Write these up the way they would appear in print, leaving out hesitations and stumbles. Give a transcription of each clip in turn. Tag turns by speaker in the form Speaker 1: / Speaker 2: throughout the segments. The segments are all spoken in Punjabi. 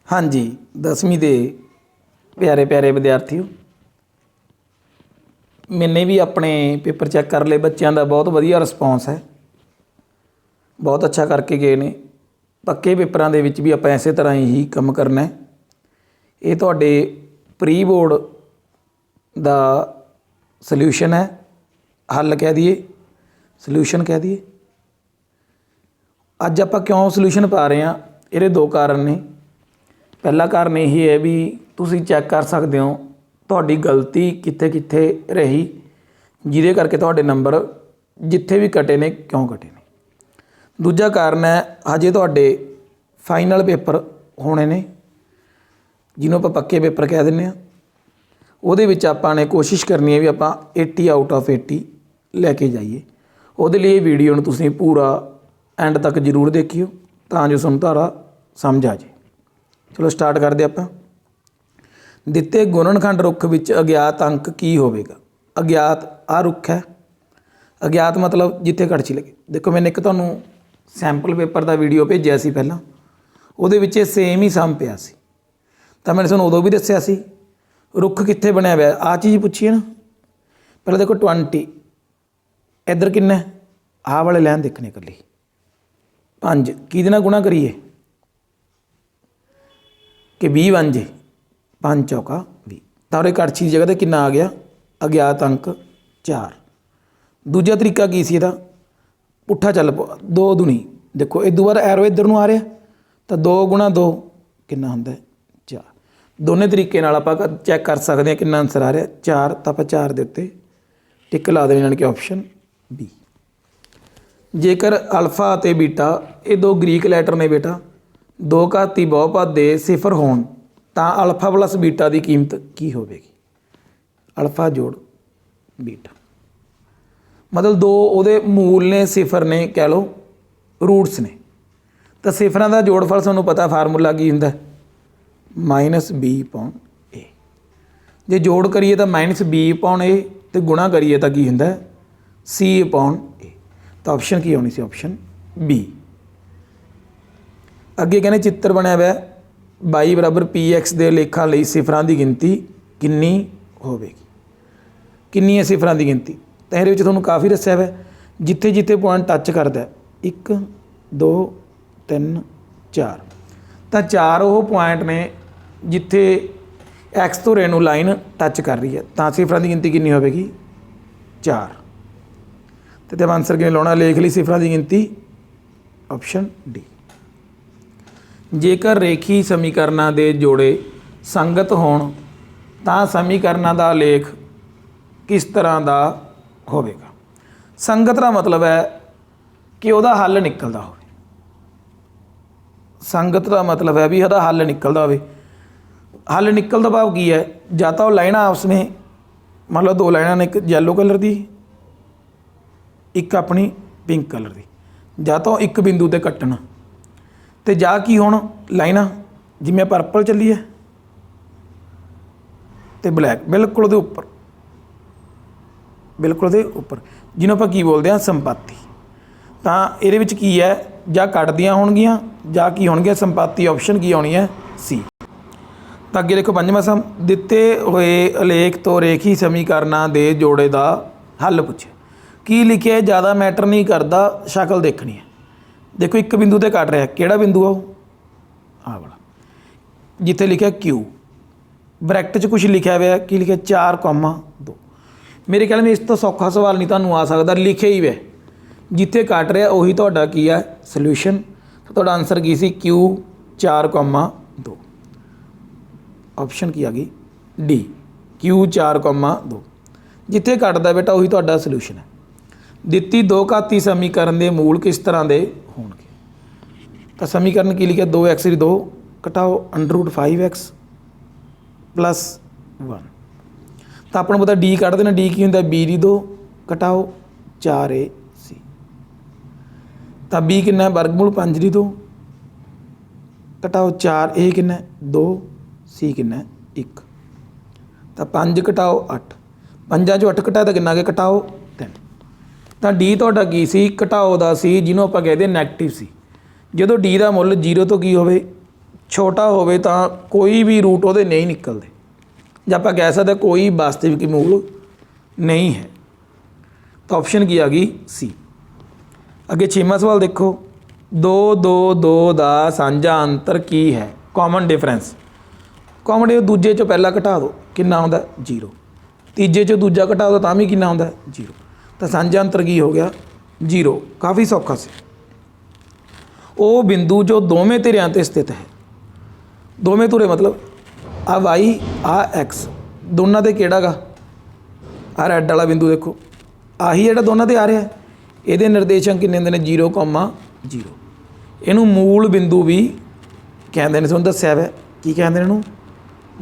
Speaker 1: हाँ जी 10वीं के प्यारे प्यारे विद्यार्थियों, मैंने भी अपने पेपर चैक कर ले। बच्चों का बहुत वधिया रिस्पॉन्स है, बहुत अच्छा करके गए ने। पक्के पेपरों के विच भी आप इस तरह ही काम करना है। ये तुहाडे प्री बोर्ड का सल्यूशन है, हल कह दिए, सल्यूशन कह दिए। अज आप क्यों सल्यूशन पा रहे हैं, ये दो कारण ने। पहला कारण यही है भी तुसी चैक कर सकते हो तुहाडी गलती कित्थे कित्थे रही, जिहदे करके तुहाडे नंबर जिथे भी कटे ने क्यों कटे ने। दूजा कारण है हजे तुहाडे फाइनल पेपर होने ने, जिन्हों आप पक्के पेपर कह दिंदे आ। उहदे विच आपां ने कोशिश करनी है भी आपां 80 आउट ऑफ 80 लैके जाइए। उहदे लई वीडियो नूं तुसीं पूरा एंड तक जरूर देखियो तां जो तुहानूं तारा समझ आ जाए। चलो स्टार्ट करते आपां। दिते गुणनखंड रुख विच अज्ञात अंक की होवेगा। अज्ञात आ रुख है, अज्ञात मतलब जिथे कड़छी लगे। देखो मैंने एक तुहानूं सैंपल पेपर का वीडियो भेजिया सी पहलां, उहदे विच सेम ही सम पिया सी, तां मैंने तुहानूं उदों भी दस्सिया सी रुख कित्थे बनिया होया। आ चीज़ पुछी है ना। पहले देखो 20 इधर किन्ना, आ वाले लैन देखने कली 5 किहदे नाल गुणा करिए कि 20 बन जे, 5 चौका 20। तो उरे कड़छी की जगह ते कितना आ गया, अज्ञात अंक 4। दूजा तरीका की सी इहदा, पुट्ठा चल पो 2 दूनी। देखो इदू बार एरो इधर नूं आ रहा, तो 2 गुणा 2 कितना हुंदा है 4। दोनों तरीके नाल आपां चैक कर सकते हैं कितना आंसर आ रहा 4। तो आप 4 दे उत्ते टिक ला देनी, यानी कि ऑप्शन बी। जेकर अल्फा ते बीटा ये 2 ग्रीक लैटर ने बेटा, 2 घाती बहुपद दे सिफर होण तां अल्फा प्लस बीटा की कीमत की होवेगी। अल्फा जोड़ बीटा मतलब 2 उहदे मूल ने, सिफर ने, कह लो रूट्स ने। तो सिफरां का जोड़फल तुहानूं पता फार्मूला की हुंदा -b/a। जे जोड़ करिए तो -b/a, तो गुणा करिए तो की हुंदा c/a। तो ऑप्शन की आनी सी, ऑप्शन बी। अगे कहने चित्र बनया हुआ y बराबर px के लेखा लई सिफरां की गिनती कितनी होवेगी। कितनी है सिफरां की गिनती, तो ये तुहानूं काफ़ी दस्सिया हुआ जिथे जिथे पॉइंट टच करता है 1 2 3 4, तो 4 वो पॉइंट ने जिथे एक्स तो रेनू लाइन टच कर रही है, तो सिफरां की गिनती कितनी होवेगी 4। तो जब आंसर किवें लाउणा, लिख ली सिफरां की गिनती, ऑप्शन डी। जेकर रेखी समीकरणों के जोड़े संगत होण तां समीकरणों का लेख किस तरह का होवेगा। संगत का मतलब है कि वह हल निकलता हो। संगत का मतलब है भी वह हल निकलता हो। हल निकलता भाव की है, या तो लाइना आपस में, मतलब 2 लाइना ने, एक येलो कलर की एक अपनी पिंक कलर की, या तो एक बिंदु ते कट्टना, तो जा की हुण लाइना जिमें परपल चली है तो ब्लैक बिल्कुल दे उपर, बिल्कुल दे उपर, जिन्हों आप की बोलते हैं संपाती। तो ये की है, जा कटदियाँ होणगियां जा की होणगियां संपाती। ऑप्शन की आनी है सी। तो अगे देखो 5वां सम, दिते हुए अलेख तो रेखी समीकरणों के जोड़े का हल पूछे। की लिखे ज़्यादा मैटर नहीं करता, शक्ल देखनी है। देखो एक बिंदु ते कट रहा, किहड़ा बिंदु आ आ वाला, जिथे लिखा क्यू, ब्रैकेट च कुछ लिखा हुआ कि लिखा 4,2। मेरे ख्याल में इस तो सौखा सवाल नहीं तुहानूं आ सकता, लिखे ही वे जिथे कट रहा उही तुहाडा की है सल्यूशन। तो तुहाडा आंसर की सी क्यू 4,2। ऑप्शन की आ गई डी, क्यू 4,2। जिथे कटदा बेटा उही तुहाडा सल्यूशन है। दिती 2 घाती समीकरण के मूल किस तरह के होणगे। तो समीकरण की लिखा 2x की 2 घटाओ √5x + 1। तो आपको पता डी कढ़ देना, डी की होंगे b की 2 घटाओ 4ac। तो b कितना वर्गमूल 5 की 2 घटाओ 4a कितना 2, c कितना 1। तो 5 घटाओ 8, 5 चों 8 घटाया तो कितना गया घटाओ 3। तो डी तुहाडा की सी घटाओ का सी, जिन्हों आप कहते नैगेटिव सी। जो डी का मुल 0 तो की हो ਛੋਟਾ ਹੋਵੇ ਤਾਂ ਕੋਈ ਵੀ ਰੂਟ ਉਹਦੇ ਨਹੀਂ ਨਿਕਲਦੇ, ਜਾਂ ਆਪਾਂ ਕਹਿ ਸਕਦੇ ਕੋਈ ਵਾਸਤਵਿਕ ਮੂਲ ਨਹੀਂ ਹੈ। ਤਾਂ ਆਪਸ਼ਨ ਕੀ ਆ ਗਈ ਸੀ। ਅੱਗੇ 6ਵਾਂ ਸਵਾਲ ਦੇਖੋ, 2 2 2 ਦਾ ਸਾਂਝਾ ਅੰਤਰ ਕੀ ਹੈ? Common difference. ਕਾਮਨ ਇਹ ਦੂਜੇ ਚੋਂ ਪਹਿਲਾ ਘਟਾ ਦਿਓ, ਕਿੰਨਾ ਆਉਂਦਾ? 0। ਤੀਜੇ ਚੋਂ ਦੂਜਾ ਘਟਾ ਦਿਓ ਤਾਂ ਵੀ ਕਿੰਨਾ ਆਉਂਦਾ? 0। ਤਾਂ ਸਾਂਝਾ ਅੰਤਰ ਕੀ ਹੋ ਗਿਆ? 0। ਕਾਫੀ ਸੌਖਾ ਸੀ। ਉਹ ਬਿੰਦੂ ਜੋ ਦੋਵੇਂ ਧਿਰਾਂ 'ਤੇ ਸਥਿਤ ਹੈ, ਦੋਵੇਂ ਧੁਰੇ ਮਤਲਬ ਆ y ਆ x, ਦੋਨਾਂ 'ਤੇ ਕਿਹੜਾ ਗਾ? ਆ ਰੈੱਡ ਵਾਲਾ ਬਿੰਦੂ ਦੇਖੋ, ਆਹੀ ਜਿਹੜਾ ਦੋਨਾਂ 'ਤੇ ਆ ਰਿਹਾ, ਇਹਦੇ ਨਿਰਦੇਸ਼ਾਂਕ ਕਿੰਨੇ ਹੁੰਦੇ ਨੇ? 0,0। ਇਹਨੂੰ ਮੂਲ ਬਿੰਦੂ ਵੀ ਕਹਿੰਦੇ ਨੇ, ਤੁਹਾਨੂੰ ਦੱਸਿਆ ਵਾ ਕੀ ਕਹਿੰਦੇ ਨੇ ਇਹਨੂੰ?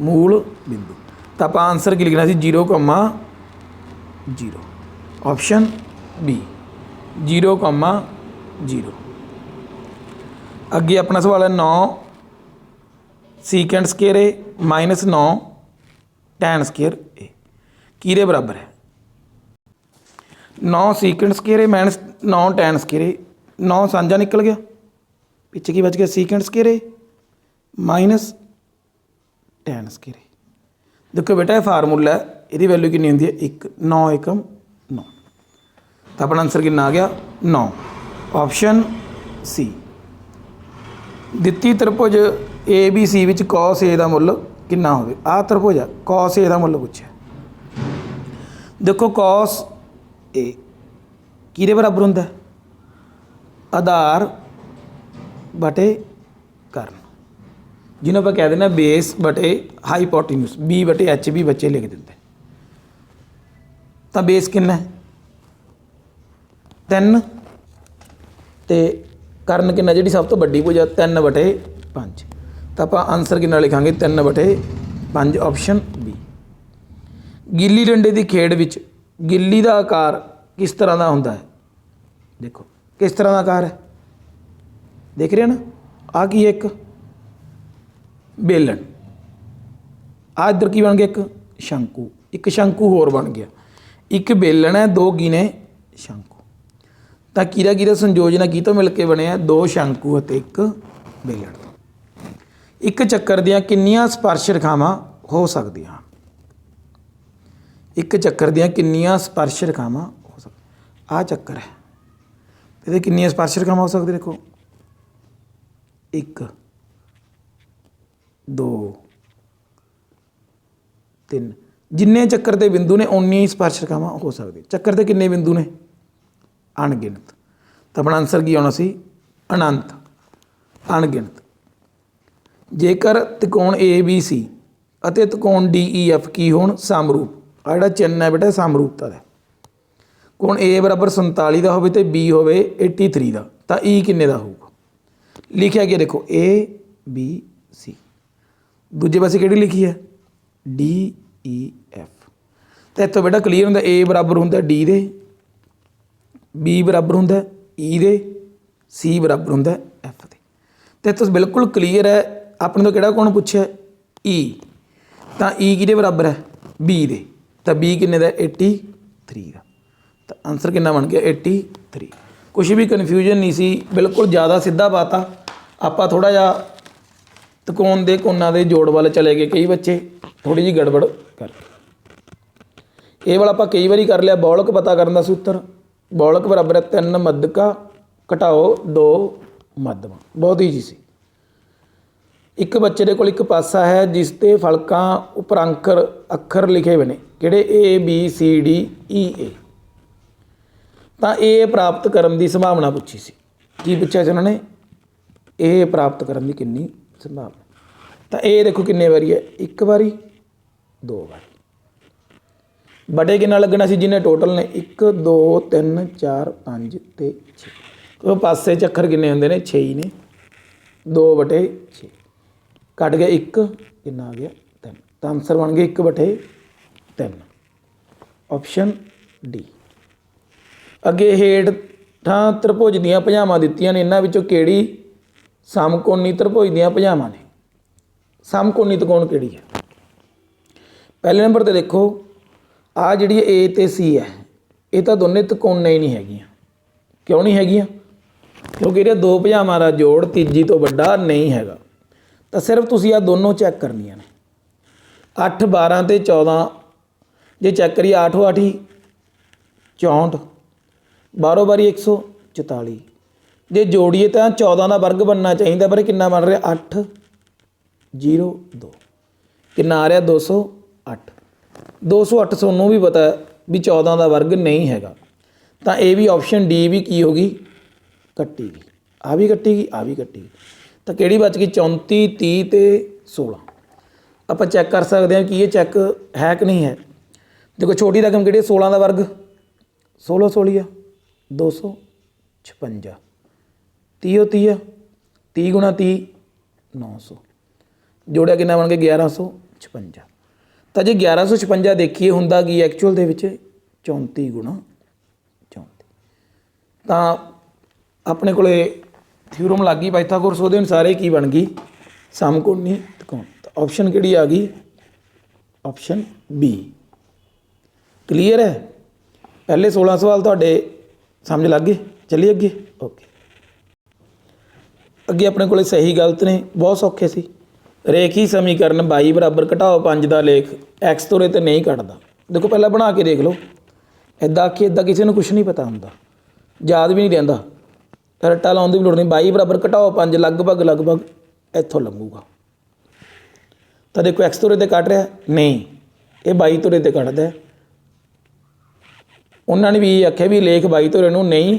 Speaker 1: ਮੂਲ ਬਿੰਦੂ। ਤਾਂ ਆਪਾਂ ਆਨਸਰ ਕੀ ਲਿਖਣਾ ਸੀ? 0,0। Option B 0,0। ਅੱਗੇ ਆਪਣਾ ਸਵਾਲ ਹੈ 9 ਸੀਕੈਂਟ ਸਕੇਅਰ ਏ ਮਾਈਨਸ 9 ਟੈਨ ਸਕੇਅਰ ਏ ਕਿਹਦੇ ਬਰਾਬਰ ਹੈ? 9 ਸੀਕੈਂਟ ਸਕੇਅਰ ਏ ਮਾਈਨਸ 9 ਟੈਨ ਸਕੇਅਰ ਏ, 9 ਸਾਂਝਾ ਨਿਕਲ ਗਿਆ, ਪਿੱਛੇ ਕੀ ਬਚ ਗਿਆ? ਸੀਕੈਂਟ ਸਕੇਅਰ ਏ ਮਾਈਨਸ ਟੈਨ ਸਕੇਅਰ ਏ। ਦੇਖੋ ਬੇਟਾ ਇਹ ਫਾਰਮੂਲਾ ਹੈ, ਇਹਦੀ ਵੈਲਿਊ ਕਿੰਨੀ ਹੁੰਦੀ ਹੈ? 1। 9 ਏਕਮ 9। ਤਾਂ ਆਪਣਾ ਆਨਸਰ ਕਿੰਨਾ ਆ ਗਿਆ? 9। ਆਪਸ਼ਨ ਸੀ। ਦਿੱਤੀ ਤ੍ਰਿਭੁਜ ABC ਵਿੱਚ cos A ਦਾ ਮੁੱਲ ਕਿੰਨਾ ਹੋਵੇ? ਆਹ ਤ੍ਰਿਭੁਜ ਆ, cos A ਦਾ ਮੁੱਲ ਪੁੱਛਿਆ। ਦੇਖੋ cos A ਕਿਹਦੇ ਬਰਾਬਰ ਹੁੰਦਾ? ਆਧਾਰ ਬਟੇ ਕਰਨ, ਜਿਹਨੂੰ ਆਪਾਂ ਕਹਿ ਦਿੰਦੇ ਹਾਂ ਬੇਸ ਬਟੇ ਹਾਈਪੋਟੀਨਿਊਸ, B/HB ਬੱਚੇ ਲਿਖ ਦਿੰਦੇ। ਤਾਂ ਬੇਸ ਕਿੰਨਾ ਹੈ? 3 ਤੇ ਕਰਨ ਕਿੰਨਾ? ਜਿਹੜੀ ਸਭ ਤੋਂ ਵੱਡੀ ਭੁਜਾ 3/5। ਤਾਂ ਆਪਾਂ ਆਨਸਰ ਕਿੰਨਾ ਲਿਖਾਂਗੇ? 3/5। Option B. ਗਿੱਲੀ ਡੰਡੇ ਦੀ ਖੇਡ ਵਿੱਚ ਗਿੱਲੀ ਦਾ ਆਕਾਰ ਕਿਸ ਤਰ੍ਹਾਂ ਦਾ ਹੁੰਦਾ ਹੈ? ਦੇਖੋ ਕਿਸ ਤਰ੍ਹਾਂ ਦਾ ਆਕਾਰ ਹੈ, ਦੇਖ ਰਹੇ ਨਾ? ਆਹ ਕੀ ਹੈ? ਇੱਕ ਬੇਲਣ। ਆਹ ਇੱਧਰ ਕੀ ਬਣ ਗਿਆ? ਇੱਕ ਸ਼ੰਕੂ। ਇੱਕ ਸ਼ੰਕੂ ਹੋਰ ਬਣ ਗਿਆ। ਇੱਕ ਬੇਲਣ ਹੈ, 2 ਕੀ ਨੇ? ਸ਼ੰਕੂ। ਤਾਂ ਕਿਹਦਾ ਸੰਯੋਜਨ ਕੀ ਤੋਂ ਮਿਲ ਕੇ ਬਣਿਆ? 2 ਸ਼ੰਕੂ ਅਤੇ 1 ਬੇਲਣ। ਇੱਕ ਚੱਕਰ ਦੀਆਂ ਕਿੰਨੀਆਂ ਸਪਰਸ਼ ਰੇਖਾਵਾਂ ਹੋ ਸਕਦੀਆਂ ਹਨ? ਇੱਕ ਚੱਕਰ ਦੀਆਂ ਕਿੰਨੀਆਂ ਸਪਰਸ਼ ਰੇਖਾਵਾਂ ਹੋ ਸਕਦੀਆਂ? ਆਹ ਚੱਕਰ ਹੈ, ਇਹਦੇ ਕਿੰਨੀਆਂ ਸਪਰਸ਼ ਰੇਖਾਵਾਂ ਹੋ ਸਕਦੀਆਂ? ਦੇਖੋ 1 2 3। ਜਿੰਨੇ ਚੱਕਰ ਦੇ ਬਿੰਦੂ ਨੇ ਉਨੀਆਂ ਹੀ ਸਪਰਸ਼ ਰੇਖਾਵਾਂ ਹੋ ਸਕਦੀਆਂ। ਚੱਕਰ ਦੇ ਕਿੰਨੇ ਬਿੰਦੂ ਨੇ? ਅਣਗਿਣਤ। ਤਾਂ ਆਪਣਾ ਆਨਸਰ ਕੀ ਆਉਣਾ ਸੀ? ਅਨੰਤ, ਅਣਗਿਣਤ। ਜੇਕਰ ਤਿਕੋਣ ABC ਅਤੇ ਤਿਕੋਣ DEF ਕੀ ਹੋਣ? ਸਮਰੂਪ। ਆ ਜਿਹੜਾ ਚਿੰਨ੍ਹ ਹੈ ਬੇਟਾ ਸਮਰੂਪਤਾ ਦਾ। ਕੋਣ A ਬਰਾਬਰ 47 ਦਾ ਹੋਵੇ ਅਤੇ B ਹੋਵੇ 83 ਦਾ, ਤਾਂ E ਕਿੰਨੇ ਦਾ ਹੋਊਗਾ? ਲਿਖਿਆ ਗਿਆ ਦੇਖੋ ABC, ਦੂਜੇ ਪਾਸੇ ਕਿਹੜੀ ਲਿਖੀ ਹੈ? DEF। ਤਾਂ ਇੱਥੋਂ ਬੇਟਾ ਕਲੀਅਰ ਹੁੰਦਾ A ਬਰਾਬਰ ਹੁੰਦਾ D ਦੇ, B ਬਰਾਬਰ ਹੁੰਦਾ E ਦੇ, C ਬਰਾਬਰ ਹੁੰਦਾ F ਦੇ। ਅਤੇ ਇੱਥੋਂ ਬਿਲਕੁਲ ਕਲੀਅਰ ਹੈ। ਆਪਣੇ ਤੋਂ ਕਿਹੜਾ ਕੋਣ ਪੁੱਛਿਆ? E। ਤਾਂ E ਕਿਹਦੇ ਬਰਾਬਰ ਹੈ? B ਦੇ। ਤਾਂ B ਕਿੰਨੇ ਦਾ? 83 ਦਾ। ਤਾਂ ਆਨਸਰ ਕਿੰਨਾ ਬਣ ਗਿਆ? 83। ਕੁਛ ਵੀ ਕਨਫਿਊਜ਼ਨ ਨਹੀਂ ਸੀ, ਬਿਲਕੁਲ ਜ਼ਿਆਦਾ ਸਿੱਧਾ ਪਾਤਾ। ਆਪਾਂ ਥੋੜ੍ਹਾ ਜਿਹਾ ਤਿਕੋਣ ਦੇ ਕੋਨਾਂ ਦੇ ਜੋੜ ਵੱਲ ਚਲੇ ਗਏ, ਕਈ ਬੱਚੇ ਥੋੜ੍ਹੀ ਜਿਹੀ ਗੜਬੜ ਕਰਕੇ। ਇਹ ਵਾਲਾ ਆਪਾਂ ਕਈ ਵਾਰੀ ਕਰ ਲਿਆ। ਬੌਲਕ ਪਤਾ ਕਰਨ ਦਾ ਸੂਤਰ, ਬੌਲਕ ਬਰਾਬਰ ਹੈ 3 ਮੱਧਕਾ ਘਟਾਓ 2 ਮੱਧਮਾ। ਬਹੁਤ ਈਜੀ ਸੀ। ਇੱਕ ਬੱਚੇ ਦੇ ਕੋਲ ਇੱਕ ਪਾਸਾ ਹੈ ਜਿਸ 'ਤੇ ਫਲਕਾਂ ਉੱਪਰ ਅੱਖਰ ਲਿਖੇ ਹੋਏ ਨੇ, ਕਿਹੜੇ? ABCDEA। ਤਾਂ ਇਹ ਪ੍ਰਾਪਤ ਕਰਨ ਦੀ ਸੰਭਾਵਨਾ ਪੁੱਛੀ ਸੀ। ਕੀ ਪੁੱਛਿਆ ਸੀ ਉਹਨਾਂ ਨੇ? ਇਹ ਪ੍ਰਾਪਤ ਕਰਨ ਦੀ ਕਿੰਨੀ ਸੰਭਾਵਨਾ? ਤਾਂ ਇਹ ਦੇਖੋ ਕਿੰਨੇ ਵਾਰੀ ਹੈ? 1 ਵਾਰੀ 2 ਵਾਰੀ। ਬਟੇ ਕਿੰਨਾ ਲੱਗਣਾ ਸੀ? ਜਿਹਨੇ ਟੋਟਲ ਨੇ 1 2 3 4 5 ਅਤੇ 6। ਉਹ ਪਾਸੇ 'ਚ ਅੱਖਰ ਕਿੰਨੇ ਹੁੰਦੇ ਨੇ? 6 ਹੀ ਨੇ। 2/6 ਕੱਟ ਗਿਆ 1, ਕਿੰਨਾ ਆ ਗਿਆ? 3। ਤਾਂ ਆਨਸਰ ਬਣ ਗਿਆ 1/3। Option D. ਅੱਗੇ ਹੇਠਾਂ ਤ੍ਰਿਭੁਜ ਦੀਆਂ ਭੁਜਾਵਾਂ ਦਿੱਤੀਆਂ ਨੇ, ਇਹਨਾਂ ਵਿੱਚੋਂ ਕਿਹੜੀ ਸਮਕੋਣੀ ਤ੍ਰਿਭੁਜ ਦੀਆਂ ਭੁਜਾਵਾਂ ਨੇ? ਸਮਕੋਣੀ ਤਿਕੋਣ ਕਿਹੜੀ ਹੈ? ਪਹਿਲੇ ਨੰਬਰ 'ਤੇ ਦੇਖੋ, ਆਹ ਜਿਹੜੀ A ਅਤੇ C ਹੈ, ਇਹ ਤਾਂ ਦੋਨੇ ਤਿਕੋਣੇ ਹੀ ਨਹੀਂ ਹੈਗੀਆਂ। ਕਿਉਂ ਨਹੀਂ ਹੈਗੀਆਂ? ਕਿਉਂਕਿ ਇਹਦੀਆਂ 2 ਭੁਜਾਵਾਂ ਦਾ ਜੋੜ ਤੀਜੀ ਤੋਂ ਵੱਡਾ ਨਹੀਂ ਹੈਗਾ। ਤਾਂ ਸਿਰਫ ਤੁਸੀਂ ਆ ਦੋਨੋਂ ਚੈੱਕ ਕਰਨੀਆਂ ਨੇ 8 12 ਤੇ 14 ਜੇ ਚੈੱਕ ਕਰੀਏ 8 8 ਹੀ 64 12 ਬਾਰੀ 144 ਜੇ ਜੋੜੀਏ ਤਾਂ 14 ਦਾ ਵਰਗ ਬਣਨਾ ਚਾਹੀਦਾ ਪਰ ਕਿੰਨਾ ਬਣ ਰਿਹਾ 8 0 2 ਕਿੰਨਾ ਆ ਰਿਹਾ 208 208 ਤੁਹਾਨੂੰ ਵੀ ਪਤਾ ਵੀ 14 ਦਾ ਵਰਗ ਨਹੀਂ ਹੈਗਾ ਤਾਂ ਇਹ ਵੀ ਆਪਸ਼ਨ ਡੀ ਵੀ ਕੀ ਹੋ ਗਈ ਕੱਟੀ ਗਈ ਆ ਵੀ ਕੱਟੀ ਗਈ ਆ ਵੀ ਕੱਟੀ ਗਈ ਤਾਂ ਕਿਹੜੀ ਬਚ ਗਈ 34 30 ਤੇ 16 ਆਪਾਂ ਚੈੱਕ ਕਰ ਸਕਦੇ ਹਾਂ ਕਿ ਇਹ ਚੈੱਕ ਹੈ ਕਿ ਨਹੀਂ ਹੈ ਦੇਖੋ ਛੋਟੀ ਰਕਮ ਕਿਹੜੀ 16 ਦਾ ਵਰਗ 16 16 ਆ 256 30 30 ਆ 30 ਗੁਣਾ 30 900 ਜੋੜਿਆ ਕਿੰਨਾ ਬਣ ਗਿਆ 1156 ਤਾਂ ਜੇ 1156 ਦੇਖੀਏ ਹੁੰਦਾ ਕੀ ਐਕਚੁਅਲ ਦੇ ਵਿੱਚ 34 ਗੁਣਾ 34 ਤਾਂ ਆਪਣੇ ਕੋਲੇ ਥਿਊਰਮ ਲੱਗ ਗਈ ਪਾਈਥਾਗੋਰਸ ਉਹਦੇ ਅਨੁਸਾਰ ਇਹ ਕੀ ਬਣ ਗਈ ਸਮਕੋਣੀ ਤਿਕੋਣ ਤਾਂ ਆਪਸ਼ਨ ਕਿਹੜੀ ਆ ਗਈ ਆਪਸ਼ਨ ਬੀ ਕਲੀਅਰ ਹੈ ਪਹਿਲੇ 16 ਸਵਾਲ ਤੁਹਾਡੇ ਸਮਝ ਲੱਗ ਗਏ ਚੱਲੀਏ ਅੱਗੇ ਓਕੇ ਅੱਗੇ ਆਪਣੇ ਕੋਲੇ ਸਹੀ ਗਲਤ ਨੇ ਬਹੁਤ ਸੌਖੇ ਸੀ ਰੇਖੀ ਸਮੀਕਰਨ 22 ਬਰਾਬਰ ਘਟਾਓ 5 ਦਾ ਲੇਖ ਐਕਸ ਤੋਰੇ ਤੇ ਨਹੀਂ ਕੱਟਦਾ ਦੇਖੋ ਪਹਿਲਾਂ ਬਣਾ ਕੇ ਦੇਖ ਲਓ ਇੱਦਾਂ ਕਿ ਇੱਦਾਂ ਕਿਸੇ ਨੂੰ ਕੁਛ ਨਹੀਂ ਪਤਾ ਹੁੰਦਾ ਯਾਦ ਵੀ ਨਹੀਂ ਰਹਿੰਦਾ ਰੱਟਾ ਲਾਉਣ ਦੀ ਵੀ ਲੋੜ ਨਹੀਂ 22 ਬਰਾਬਰ ਘਟਾਓ 5 ਲਗਭਗ ਇੱਥੋਂ ਲੰਘੂਗਾ ਤਾਂ ਦੇਖੋ ਐਕਸ ਤੋਰੇ ਤੇ ਕੱਟ ਰਿਹਾ ਨਹੀਂ ਇਹ 22 ਤੋਰੇ ਤੇ ਕੱਟਦਾ ਉਹਨਾਂ ਨੇ ਵੀ ਇਹ ਆਖਿਆ ਵੀ ਲੇਖ 22 ਤੋਰੇ ਨੂੰ ਨਹੀਂ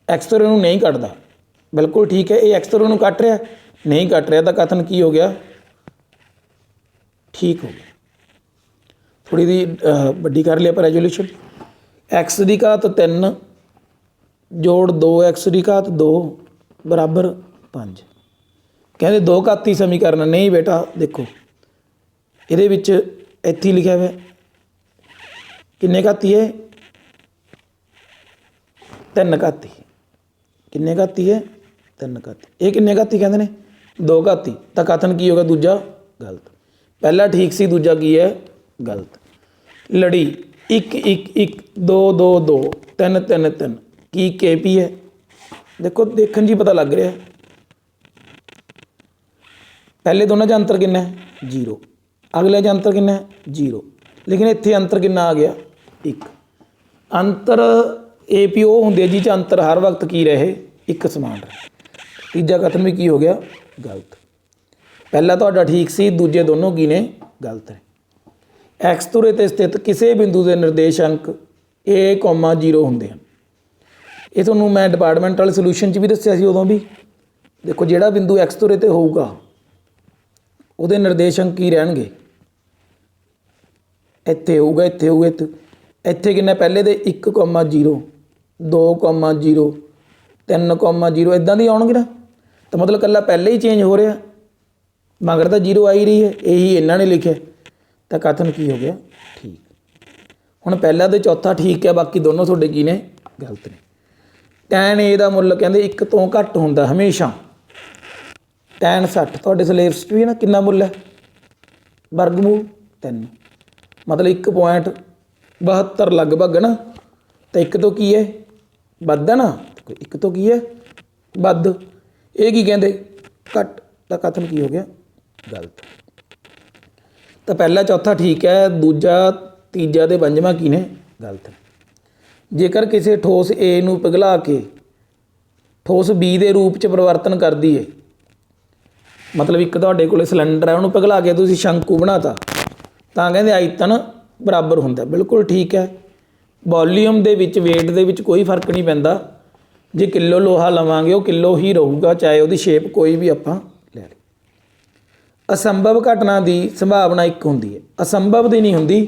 Speaker 1: ਐਕਸ ਤੋਰੇ ਨੂੰ ਨਹੀਂ ਕੱਟਦਾ ਬਿਲਕੁਲ ਠੀਕ ਹੈ ਇਹ ਐਕਸ ਤੋਰੇ ਨੂੰ ਕੱਟ ਰਿਹਾ ਨਹੀਂ ਕੱਟ ਰਿਹਾ ਤਾਂ ਕਥਨ ਕੀ ਹੋ ਗਿਆ ਠੀਕ ਹੋ ਗਿਆ ਥੋੜੀ ਦੀ ਵੱਡੀ ਕਰ ਲਈ ਆਪਾਂ ਰੈਜ਼ੋਲੂਸ਼ਨ ਐਕਸ ਦੀ ਘਾਤ 3 ਜੋੜ 2 ਐਕਸ ਦੀ ਘਾਤ 2 ਬਰਾਬਰ 5 ਕਹਿੰਦੇ ਦੋ ਘਾਤੀ ਸਮੀਕਰਨ ਨਹੀਂ ਬੇਟਾ ਦੇਖੋ ਇਹਦੇ ਵਿੱਚ ਇੱਥੇ ਲਿਖਿਆ ਹੋਇਆ ਕਿੰਨੇ ਘਾਤੀ ਹੈ 3 ਘਾਤੀ ਕਿੰਨੇ ਘਾਤੀ ਹੈ 3 ਘਾਤੀ ਇਹ ਕਿੰਨੇ ਘਾਤੀ ਕਹਿੰਦੇ ਨੇ 2 ਘਾਤੀ ਤਾਂ ਕਥਨ ਕੀ ਹੋਗਾ ਦੂਜਾ ਗਲਤ ਪਹਿਲਾ ਠੀਕ ਸੀ ਦੂਜਾ ਕੀ ਹੈ ਗਲਤ ਲੜੀ 1 1 1 2 2 2 3 3 3 ਕੀ ਕੇਪੀ ਹੈ ਦੇਖੋ ਦੇਖਣ ਜੀ ਪਤਾ ਲੱਗ ਰਿਹਾ ਪਹਿਲੇ ਦੋਨਾਂ 'ਚ ਅੰਤਰ ਕਿੰਨਾ ਹੈ 0 ਅਗਲੇ 'ਚ ਅੰਤਰ ਕਿੰਨਾ ਹੈ 0 ਲੇਕਿਨ ਇੱਥੇ ਅੰਤਰ ਕਿੰਨਾ ਆ ਗਿਆ 1 ਅੰਤਰ ਏਪੀ ਉਹ ਹੁੰਦੇ ਜਿਹ 'ਚ ਅੰਤਰ ਹਰ ਵਕਤ ਕੀ ਰਹੇ ਇੱਕ ਸਮਾਨ ਰਹੇ ਤੀਜਾ ਕਥਨ ਵੀ ਕੀ ਹੋ ਗਿਆ ਗਲਤ ਪਹਿਲਾ ਤੁਹਾਡਾ ਠੀਕ ਸੀ ਦੂਜੇ ਦੋਨੋਂ ਕੀ ਨੇ ਗਲਤ ਹੈ ਐਕਸ ਧੁਰੇ 'ਤੇ ਸਥਿਤ ਕਿਸੇ ਬਿੰਦੂ ਦੇ ਨਿਰਦੇਸ਼ਾਂਕ a, 0 ਹੁੰਦੇ ਹਨ ਇਹ ਤੁਹਾਨੂੰ ਮੈਂ ਡਿਪਾਰਟਮੈਂਟ ਵਾਲੇ ਸੋਲੂਸ਼ਨ 'ਚ ਵੀ ਦੱਸਿਆ ਸੀ ਉਦੋਂ ਵੀ ਦੇਖੋ ਜਿਹੜਾ ਬਿੰਦੂ ਐਕਸ ਧੁਰੇ 'ਤੇ ਹੋਊਗਾ ਉਹਦੇ ਨਿਰਦੇਸ਼ਾਂਕ ਕੀ ਰਹਿਣਗੇ ਇੱਥੇ ਹੋਊਗਾ ਇੱਥੇ ਹੋਊਗਾ ਇੱਥੇ ਕਿੰਨਾ ਪਹਿਲੇ ਦੇ 1, 0 2, 0 3, 0 ਇੱਦਾਂ ਦੀ ਆਉਣਗੇ ਨਾ ਤਾਂ ਮਤਲਬ ਇਕੱਲਾ ਪਹਿਲੇ ਹੀ ਚੇਂਜ ਹੋ ਰਿਹਾ ਮਗਰ ਤਾਂ 0 ਆ ਹੀ ਰਹੀ ਹੈ ਇਹੀ ਇਹਨਾਂ ਨੇ ਲਿਖਿਆ ਤਾਂ ਕਥਨ ਕੀ ਹੋ ਗਿਆ ਠੀਕ ਹੁਣ ਪਹਿਲਾ ਤੇ ਚੌਥਾ ਠੀਕ ਹੈ ਬਾਕੀ ਦੋਨੋਂ ਤੁਹਾਡੇ ਕੀ ਨੇ ਗਲਤ ਨੇ ਟੈਨ ਏ ਦਾ ਮੁੱਲ ਕਹਿੰਦੇ 1 ਤੋਂ ਘੱਟ ਹੁੰਦਾ ਹਮੇਸ਼ਾ ਟੈਨ 60 ਤੁਹਾਡੇ ਸਿਲੇਬਸ 'ਚ ਵੀ ਨਾ ਕਿੰਨਾ ਮੁੱਲ ਹੈ ਵਰਗਮੂਲ 3 ਮਤਲਬ 1.72 ਲਗਭਗ ਨਾ ਤਾਂ 1 ਤੋਂ ਕੀ ਹੈ ਵੱਧ ਹੈ ਨਾ 1 ਤੋਂ ਕੀ ਹੈ ਵੱਧ ਇਹ ਕੀ ਕਹਿੰਦੇ ਘੱਟ ਤਾਂ ਕਥਨ ਕੀ ਹੋ ਗਿਆ ਗਲਤ ਤਾਂ ਪਹਿਲਾ ਚੌਥਾ ਠੀਕ ਹੈ ਦੂਜਾ ਤੀਜਾ ਤੇ ਪੰਜਵਾਂ ਕੀ ਨੇ ਗਲਤ ਜੇਕਰ ਕਿਸੇ ਠੋਸ A ਨੂੰ ਪਿਘਲਾ ਕੇ ਠੋਸ B ਦੇ ਰੂਪ 'ਚ ਪਰਿਵਰਤਨ ਕਰ ਦਈਏ ਮਤਲਬ ਇੱਕ ਤੁਹਾਡੇ ਕੋਲ ਸਿਲੰਡਰ ਹੈ ਉਹਨੂੰ ਪਿਘਲਾ ਕੇ ਤੁਸੀਂ ਸ਼ੰਕੂ ਬਣਾਤਾ ਤਾਂ ਕਹਿੰਦੇ ਆਇਤਨ ਬਰਾਬਰ ਹੁੰਦਾ ਬਿਲਕੁਲ ਠੀਕ ਹੈ ਵੋਲੀਅਮ ਦੇ ਵਿੱਚ ਵੇਟ ਦੇ ਵਿੱਚ ਕੋਈ ਫਰਕ ਨਹੀਂ ਪੈਂਦਾ ਜੇ ਕਿਲੋ ਲੋਹਾ ਲਵਾਂਗੇ ਉਹ ਕਿਲੋ ਹੀ ਰਹੂਗਾ ਚਾਹੇ ਉਹਦੀ ਸ਼ੇਪ ਕੋਈ ਵੀ ਆਪਾਂ ਲੈ ਲਈਏ ਅਸੰਭਵ ਘਟਨਾ ਦੀ ਸੰਭਾਵਨਾ 1 ਹੁੰਦੀ ਹੈ ਅਸੰਭਵ ਦੀ ਨਹੀਂ ਹੁੰਦੀ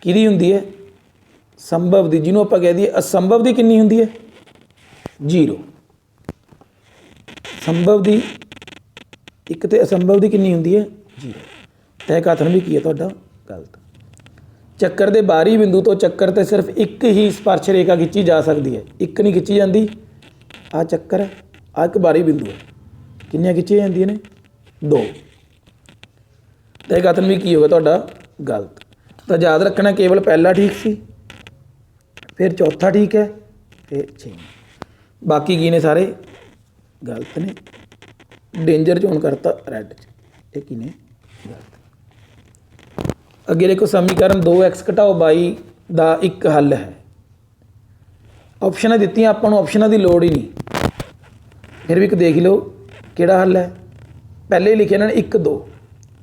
Speaker 1: ਕਿਹਦੀ ਹੁੰਦੀ ਹੈ ਸੰਭਵ ਦੀ ਜਿਹਨੂੰ ਆਪਾਂ ਕਹਿ ਦਈਏ ਅਸੰਭਵ ਦੀ ਕਿੰਨੀ ਹੁੰਦੀ ਹੈ 0 ਸੰਭਵ ਦੀ 1 ਤੇ ਅਸੰਭਵ ਦੀ ਕਿੰਨੀ ਹੁੰਦੀ ਹੈ 0 ਤਾਂ ਇਹ ਕਥਨ ਵੀ ਕੀ ਹੈ ਤੁਹਾਡਾ ਗਲਤ ਚੱਕਰ ਦੇ ਬਾਹਰੀ ਬਿੰਦੂ ਤੋਂ ਚੱਕਰ ਤੇ ਸਿਰਫ ਇੱਕ ਹੀ ਸਪਰਸ਼ ਰੇਖਾ ਖਿੱਚੀ ਜਾ ਸਕਦੀ ਹੈ ਇੱਕ ਨਹੀਂ ਖਿੱਚੀ ਜਾਂਦੀ ਆ ਚੱਕਰ ਹੈ ਆ ਇੱਕ ਬਾਹਰੀ ਬਿੰਦੂ ਹੈ ਕਿੰਨੀਆਂ ਖਿੱਚੀਆਂ ਜਾਂਦੀਆਂ ਨੇ 2 ਤਾਂ ਇਹ ਕਥਨ ਵੀ ਕੀ ਹੋਗਾ ਤੁਹਾਡਾ ਗਲਤ ਤਾਂ ਯਾਦ ਰੱਖਣਾ ਕੇਵਲ ਪਹਿਲਾ ਠੀਕ ਸੀ ਫਿਰ ਚੌਥਾ ਠੀਕ ਹੈ ਫਿਰ 6 ਬਾਕੀ ਕੀ ਨੇ ਸਾਰੇ ਗਲਤ ਨੇ डेंजर जोन करता रैड च, ये किने गलत। अगे देखो समीकरण 2x घटाओ 22 का एक हल है। ऑप्शन दित्तियां आपां नूं ऑप्शनां की लोड़ ही नहीं, फिर भी एक देख लो किहड़ा हल है। पहले ही लिखे इन्होंने 1 2,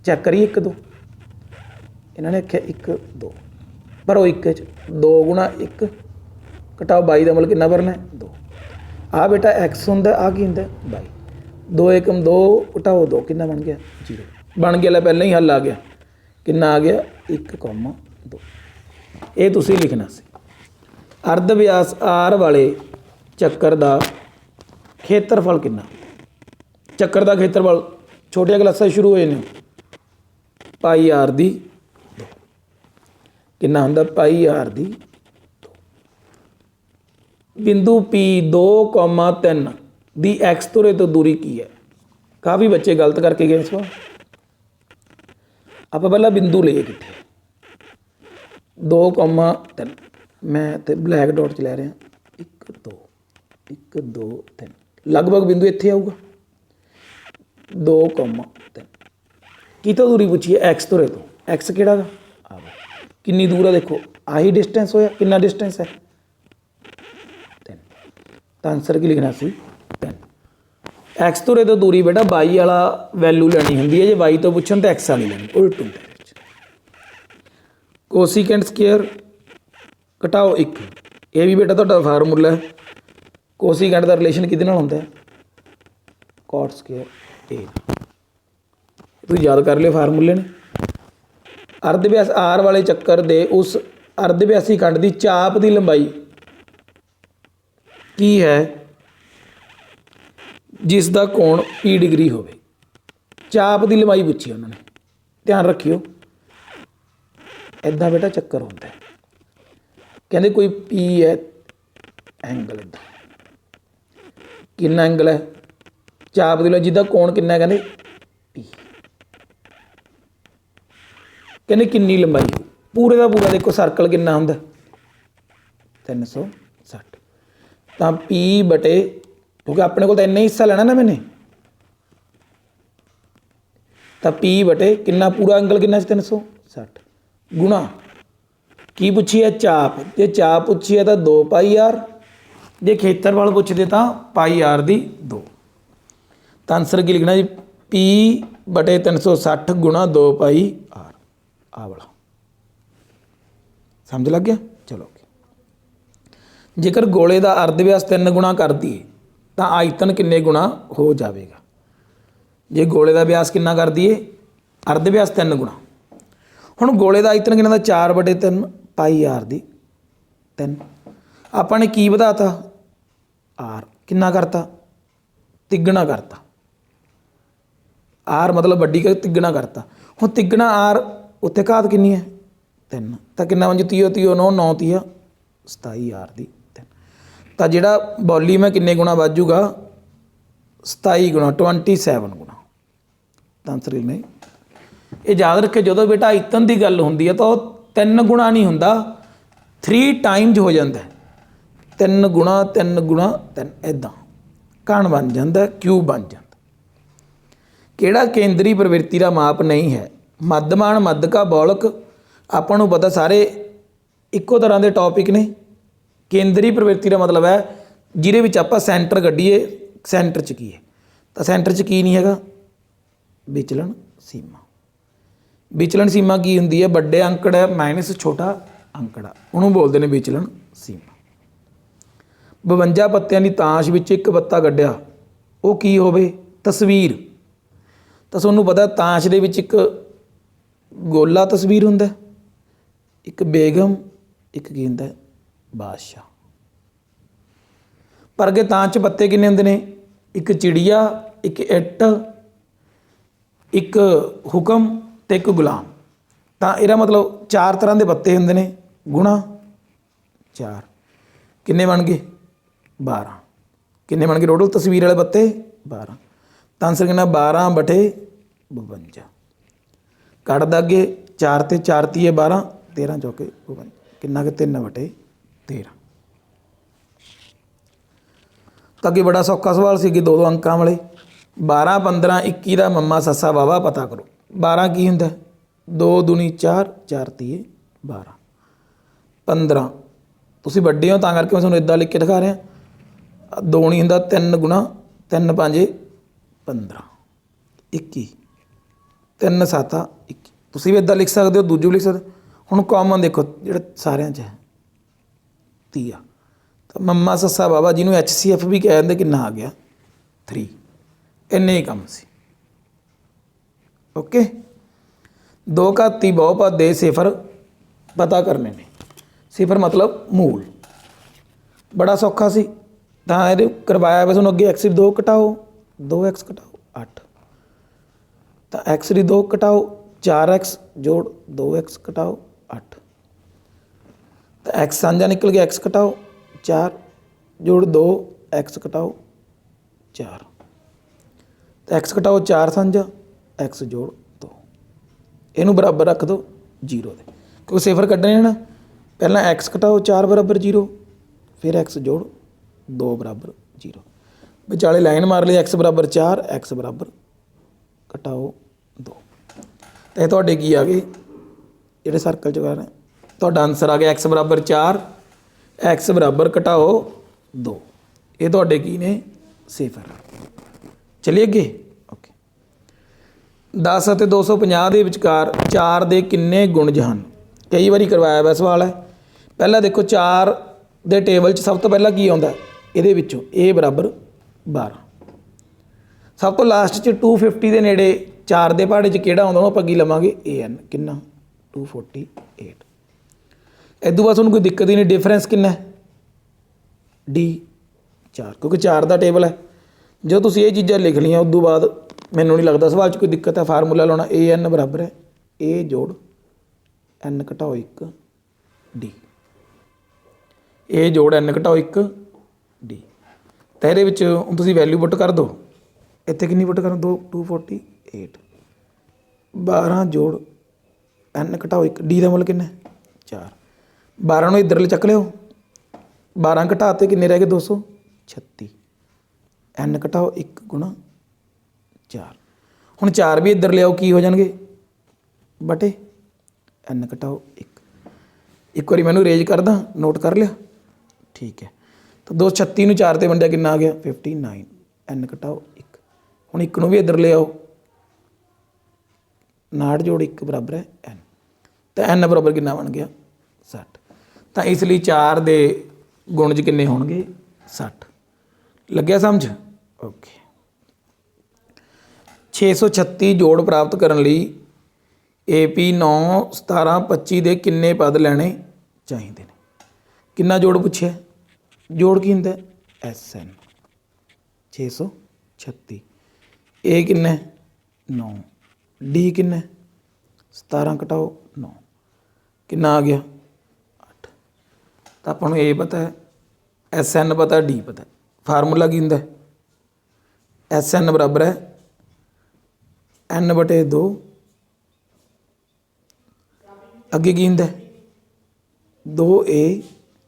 Speaker 1: चैक करिए 1 2, इन्होंने आख्या 1 2 पर वो 1 2 गुणा 1 घटाओ 22 का मतलब कितना भरना है 2। आ बेटा x होंदा, आ की होंदा 22, 2 एकम 2 घटाओ 2 कितना बन गया 0 बन गया। पहले ही हल आ गया, कितना आ गया 1,2। ये तुसीं लिखना सी। अर्ध व्यास आर वाले चक्कर का खेत्रफल कितना, चक्कर का खेत्रफल छोटिया क्लासा शुरू होए ने पाई आर दी 2 कितना होंदा पाई आर दी 2। बिंदु P 2,3 दी एक्स तुरे तो दूरी की है। काफ़ी बच्चे गलत करके गए इस बार। आप पहला बिंदु लिए कितने 2,3, मैं तो ब्लैक डॉट च लै रहा 1 2 1 2 3 लगभग बिंदु इत्थे आऊगा 2,3 कितों दूरी पूछी है एक्स तुरे तो, एक्स किहड़ा गा आ किन्नी दूर है देखो आही डिस्टेंस होया, कितना डिस्टेंस है 3, तो आंसर की लिखना सी 3। एक्स तुरे तो दूरी बेटा वाई वाला वैल्यू लेनी होंगी है, जे वाई तो पुछन तो एक्स वाली लेनी उल्ट होंदा। कोसीकेंट स्केयर घटाओ 1, ये भी बेटा तुहाडा फार्मूला है। कोसीकेंट का रिलेशन किहदे नाल हुंदा है कॉट स्केयर ए। तुसीं याद कर लियो फार्मूले ने। अर्ध व्यास आर वाले चक्कर दे उस अर्ध व्यासी खंड की चाप की लंबाई की है जिसका कोण P डिग्री होवे। चाप की लंबाई पूछी उन्होंने, ध्यान रखियो इदा बेटा चक्कर होता है। कहते कोई P है एंगल इदा कितना एंगल है चाप की जिदा कोण कितना है कहते P। कहते कितनी लंबाई पूरे का पूरा देखो सर्कल कितना होंगे 360, तो P बटे क्योंकि अपने को तो इन्ना हिस्सा लेना ना मैंने, तो P बटे कितना पूरा एंगल कितना 360 गुणा की पूछी है चाप, जे चाप पूछी है तो 2 पाई आर, जे खेत्रफल पूछते तो पाई आर दी 2। तो आंसर की लिखना जी P बटे 360 गुणा 2 पाई आर, आ वाला समझ लग गया। चलो जेकर गोले का अर्ध व्यास 3 गुणा कर दिए तो आयतन किन्ने गुणा हो जाएगा। जे गोले का व्यास कितना कर दिए अर्ध व्यास 3 गुणा, हुण गोले का आयतन कितना 4 बटे 3 पाई आर दी 3। आपां ने की वधाता आर कितना करता तिगुना करता, आर मतलब वड्डी कर तिगुना करता। हुण तिगुना आर उत्ते घात कितनी है 3, तो कितना बन 30 30 9 9 30 27 आर दी 3। तो जिहड़ा वॉल्यूम है किन्ने गुणा वाजूगा 27 गुणा 27 गुणा। तो आंसर नहीं ये याद रखे जो बेटा आयतन की गल होंदी है तो 3 गुणा नहीं होंदा 3 टाइम्स हो जाता है। 3 गुणा 3 गुणा 3 इदा घन बन जाता क्यूब बन जाता। किहड़ा केंद्री प्रवृत्ति का माप नहीं है मध्यमान मध्यका बौलक। आपां नूं पता सारे इक्को तरह के टॉपिक ने। केंद्री प्रवृत्ति का मतलब है जिहदे विच आपां सेंटर कड्ढीए सेंटर च की है, तो सेंटर च की नहीं हैगा विचलन सीमा। विचलन सीमा की हुंदी है वड्डे अंकड़ा माइनस छोटा अंकड़ा, उन्होंने बोलते हैं विचलन सीमा। 52 पत्तियां की ताश विच एक पत्ता कड्ढिया वो की होवे तस्वीर। तो तुहानूं पता ताश दे विच एक गोला तस्वीर हुंदा है, एक बेगम, एक की हुंदा है बादशाह। पर अगे ताश च पत्ते किन्ने हुंदे ने एक चिड़िया, एक इट, एक हुकम तो एक गुलाम। तो यह मतलब 4 तरह के पत्ते होंगे ने गुणा 4 किन्ने बन गए 12। किन्ने बन गए टोटल तस्वीर वाले पत्ते 12। तो आंसर कितना 12 बटे 52। कट दगे 4 ते 4 तीए 12 13 चौके 52 किन्ना कि 3 बटे 13। तो अगे बड़ा सौखा सवाल सी 2 अंकों वाले 12 15 21 ਦਾ ਮੰਮਾ ਸੱਸਾ ਵਾਵਾ ਪਤਾ ਕਰੋ। 12 ਕੀ ਹੁੰਦਾ? 2 दूनी 4, 4 ਤੀਏ 12। 15 ਤੁਸੀਂ ਵੱਡੇ ਹੋ ਤਾਂ ਕਰਕੇ ਮੈਂ ਤੁਹਾਨੂੰ ਇੱਦਾਂ ਲਿਖ ਕੇ ਦਿਖਾ ਰਿਹਾ। 2 ਨਹੀਂ ਹੁੰਦਾ 3 ਗੁਣਾ 3 5 15 21 3 7 21। ਤੁਸੀਂ ਵੀ ਇੱਦਾਂ ਲਿਖ ਸਕਦੇ ਹੋ, ਦੂਜੇ ਵੀ ਲਿਖ ਸਕਦੇ ਹੋ। ਹੁਣ ਕਾਮਨ ਦੇਖੋ ਜਿਹੜਾ ਸਾਰਿਆਂ 'ਚ ਹੈ ਤੀਆ, ਤਾਂ ਮੰਮਾ ਸੱਸਾ ਬਾਬਾ ਜਿਹਨੂੰ HCF ਵੀ ਕਹਿ ਦਿੰਦੇ, ਕਿੰਨਾ ਆ ਗਿਆ 3। ਇੰਨੇ ਹੀ ਕੰਮ ਸੀ। ਓਕੇ, ਦੋ ਘਾਤੀ ਬਹੁਪਦ ਦੇ ਸਿਫਰ ਪਤਾ ਕਰਨੇ ਨੇ। ਸਿਫਰ ਮਤਲਬ ਮੂਲ, ਬੜਾ ਸੌਖਾ ਸੀ। ਤਾਂ ਇਹਦੇ ਕਰਵਾਇਆ ਬਸ। ਹੁਣ ਅੱਗੇ x ਦੀ 2 ਘਟਾਓ 2x ਘਟਾਓ 8, ਤਾਂ x ਦੀ 2 ਘਟਾਓ 4x ਜੋੜ 2x ਘਟਾਓ 8, ਤਾਂ x ਸਾਂਝਾ ਨਿਕਲ ਗਿਆ। x ਘਟਾਓ 4 ਜੋੜ 2 x ਘਟਾਓ 4, ਤਾਂ x ਘਟਾਓ 4 ਸਾਂਝਾ x ਜੋੜ 2। ਇਹਨੂੰ ਬਰਾਬਰ ਰੱਖ ਦਿਓ 0 ਦੇ, ਕਿਉਂਕਿ ਸਿਫਰ ਕੱਢਣੇ ਨਾ। ਪਹਿਲਾਂ x ਘਟਾਓ 4 ਬਰਾਬਰ 0, ਫਿਰ x ਜੋੜ 2 ਬਰਾਬਰ 0। ਵਿਚਾਲੇ ਲਾਈਨ ਮਾਰ ਲਈ, x ਬਰਾਬਰ 4 x ਬਰਾਬਰ ਘਟਾਓ 2। ਤਾਂ ਇਹ ਤੁਹਾਡੇ ਕੀ ਆ ਗਏ ਜਿਹੜੇ ਸਰਕਲ 'ਚ ਕਰ ਰਹੇ, ਤੁਹਾਡਾ ਆਨਸਰ ਆ ਗਿਆ x ਬਰਾਬਰ 4 x ਬਰਾਬਰ ਘਟਾਓ 2। ਇਹ ਤੁਹਾਡੇ ਕੀ ਨੇ? ਸਿਫਰ। ਚਲਿਏ ਅੱਗੇ। ਓਕੇ, 10 ਅਤੇ 250 ਦੇ ਵਿਚਕਾਰ 4 ਦੇ ਕਿੰਨੇ ਗੁਣਜ ਹਨ? ਕਈ ਵਾਰੀ ਕਰਵਾਇਆ ਵਾ ਸਵਾਲ ਹੈ। ਪਹਿਲਾਂ ਦੇਖੋ 4 ਦੇ ਟੇਬਲ 'ਚ ਸਭ ਤੋਂ ਪਹਿਲਾਂ ਕੀ ਆਉਂਦਾ? ਇਹਦੇ ਵਿੱਚੋਂ a ਬਰਾਬਰ 12। ਸਭ ਤੋਂ ਲਾਸਟ 'ਚ 250 ਦੇ ਨੇੜੇ 4 ਦੇ ਪਹਾੜੇ 'ਚ ਕਿਹੜਾ ਆਉਂਦਾ? ਉਹਨੂੰ ਆਪਾਂ ਕੀ ਲਵਾਂਗੇ? an। ਕਿੰਨਾ? 248। ਇਦੋਂ ਬਾਅਦ ਤੁਹਾਨੂੰ ਕੋਈ ਦਿੱਕਤ ਹੀ ਨਹੀਂ। ਡਿਫਰੈਂਸ ਕਿੰਨਾ ਹੈ? d 4, ਕਿਉਂਕਿ 4 ਦਾ ਟੇਬਲ ਹੈ। ਜੋ ਤੁਸੀਂ ਇਹ ਚੀਜ਼ਾਂ ਲਿਖ ਲਈਆਂ ਉਦੋਂ ਬਾਅਦ ਮੈਨੂੰ ਨਹੀਂ ਲੱਗਦਾ ਸਵਾਲ 'ਚ ਕੋਈ ਦਿੱਕਤ ਹੈ। ਫਾਰਮੂਲਾ ਲਾਉਣਾ an ਬਰਾਬਰ ਹੈ a ਜੋੜ n ਘਟਾਓ 1 d, a ਜੋੜ n ਘਟਾਓ 1 d। ਤਾਂ ਇਹਦੇ ਵਿੱਚ ਹੁਣ ਤੁਸੀਂ ਵੈਲਿਊ ਪੁੱਟ ਕਰ ਦਿਓ। ਇੱਥੇ ਕਿੰਨੀ ਪੁੱਟ ਕਰਨ? 248। 12 ਜੋੜ n ਘਟਾਓ 1 d ਦਾ ਮੁੱਲ ਕਿੰਨਾ? 4। 12 ਨੂੰ ਇੱਧਰਲੇ ਚੱਕ ਲਿਓ, 12 ਘਟਾ ਤੇ ਕਿੰਨੇ ਰਹਿ ਗਏ? 236। n ਘਟਾਓ 1 ਗੁਣਾ 4। ਹੁਣ 4 ਵੀ ਇੱਧਰ ਲਿਆਓ, ਕੀ ਹੋ ਜਾਣਗੇ? ਬਟੇ n ਘਟਾਓ 1। ਇੱਕ ਵਾਰੀ ਮੈਨੂੰ ਰੇਜ ਕਰਦਾ, ਨੋਟ ਕਰ ਲਿਆ? ਠੀਕ ਹੈ। ਤਾਂ 236 ਨੂੰ 4 'ਤੇ ਵੰਡਿਆ ਕਿੰਨਾ ਆ ਗਿਆ? 59। n ਘਟਾਓ 1। ਹੁਣ 1 ਨੂੰ ਵੀ ਇੱਧਰ ਲਿਆਓ, 59 ਜੋੜ 1 ਬਰਾਬਰ ਹੈ n। ਤਾਂ n ਬਰਾਬਰ ਕਿੰਨਾ ਬਣ ਗਿਆ? 60। ਤਾਂ ਇਸ ਲਈ 4 ਦੇ ਗੁਣਜ ਕਿੰਨੇ ਹੋਣਗੇ? 60। ਲੱਗਿਆ ਸਮਝ? ਓਕੇ। 636 ਜੋੜ ਪ੍ਰਾਪਤ ਕਰਨ ਲਈ AP 9 17 25 ਦੇ ਕਿੰਨੇ ਪਦ ਲੈਣੇ ਚਾਹੀਦੇ ਨੇ? ਕਿੰਨਾ ਜੋੜ ਪੁੱਛਿਆ? ਜੋੜ ਕੀ ਹੁੰਦਾ? SN। 636 A ਕਿੰਨਾ? 9 D ਕਿੰਨਾ? 17 ਘਟਾਓ 9 ਕਿੰਨਾ ਆ ਗਿਆ? 8। ਤਾਂ ਆਪਾਂ ਨੂੰ A ਪਤਾ ਹੈ, SN ਪਤਾ, D ਪਤਾ। ਫਾਰਮੂਲਾ ਕੀ ਹੁੰਦਾ? SN ਬਰਾਬਰ ਹੈ n ਬਟੇ 2, ਅੱਗੇ ਕੀ ਹੁੰਦਾ? 2A